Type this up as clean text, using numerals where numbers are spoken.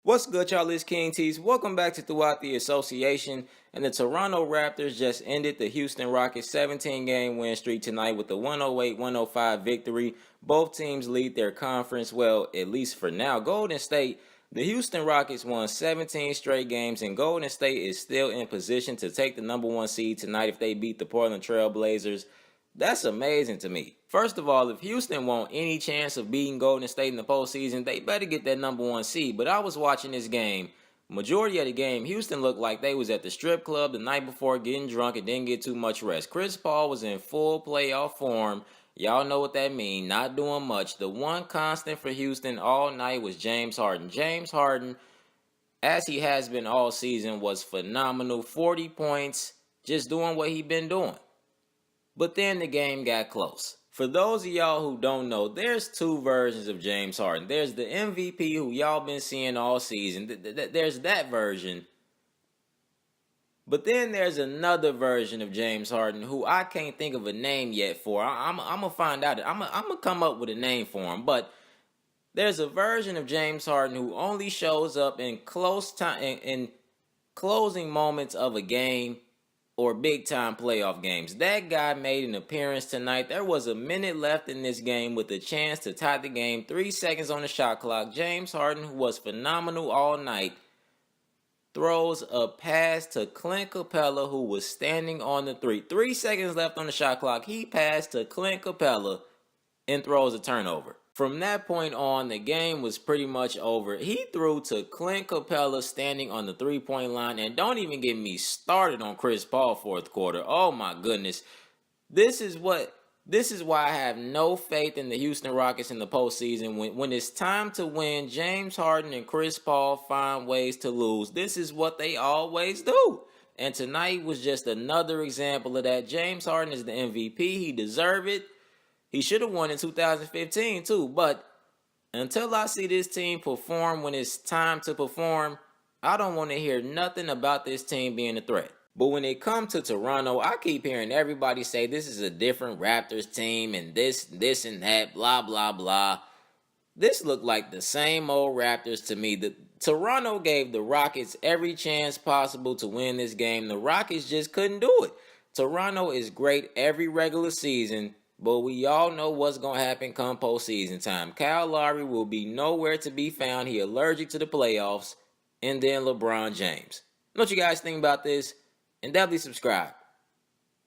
What's good, y'all? It's King Tees. Welcome back to Throughout the Association. And the Toronto Raptors just ended the Houston Rockets 17-game win streak tonight with a 108-105 victory. Both teams lead their conference, well, at least for now. Golden State, the Houston Rockets won 17 straight games, and Golden State is still in position to take the number one seed tonight if they beat the Portland Trail Blazers. That's amazing to me. First of all, if Houston want any chance of beating Golden State in the postseason, they better get that number one seed. But I was watching this game. Majority of the game, Houston looked like they was at the strip club the night before getting drunk and didn't get too much rest. Chris Paul was in full playoff form. Y'all know what that means, not doing much. The one constant for Houston all night was James Harden. James Harden, as he has been all season, was phenomenal. 40 points, just doing what he been doing. But then the game got close. For those of y'all who don't know, there's two versions of James Harden. There's the MVP who y'all been seeing all season. There's that version. But then there's another version of James Harden who I can't think of a name yet for. I'm going to find out. I'm going to come up with a name for him. But there's a version of James Harden who only shows up in in closing moments of a game or big-time playoff games. That guy made an appearance tonight. There was a minute left in this game with a chance to tie the game. 3 seconds on the shot clock. James Harden, who was phenomenal all night, throws a pass to Clint Capella, who was standing on the three. 3 seconds left on the shot clock. He passed to Clint Capella and throws a turnover. From that point on, the game was pretty much over. He threw to Clint Capella standing on the three-point line. And don't even get me started on Chris Paul fourth quarter. Oh my goodness. This is why I have no faith in the Houston Rockets in the postseason. When it's time to win, James Harden and Chris Paul find ways to lose. This is what they always do. And tonight was just another example of that. James Harden is the MVP. He deserved it. He should have won in 2015 too, but until I see this team perform when it's time to perform, I don't want to hear nothing about this team being a threat. But when it comes to Toronto, I keep hearing everybody say this is a different Raptors team and this and that, blah, blah, blah. This looked like the same old Raptors to me. Toronto gave the Rockets every chance possible to win this game. The Rockets just couldn't do it. Toronto is great every regular season, but we all know what's going to happen come postseason time. Kyle Lowry will be nowhere to be found. He allergic to the playoffs. And then LeBron James. What you guys think about this? And definitely subscribe.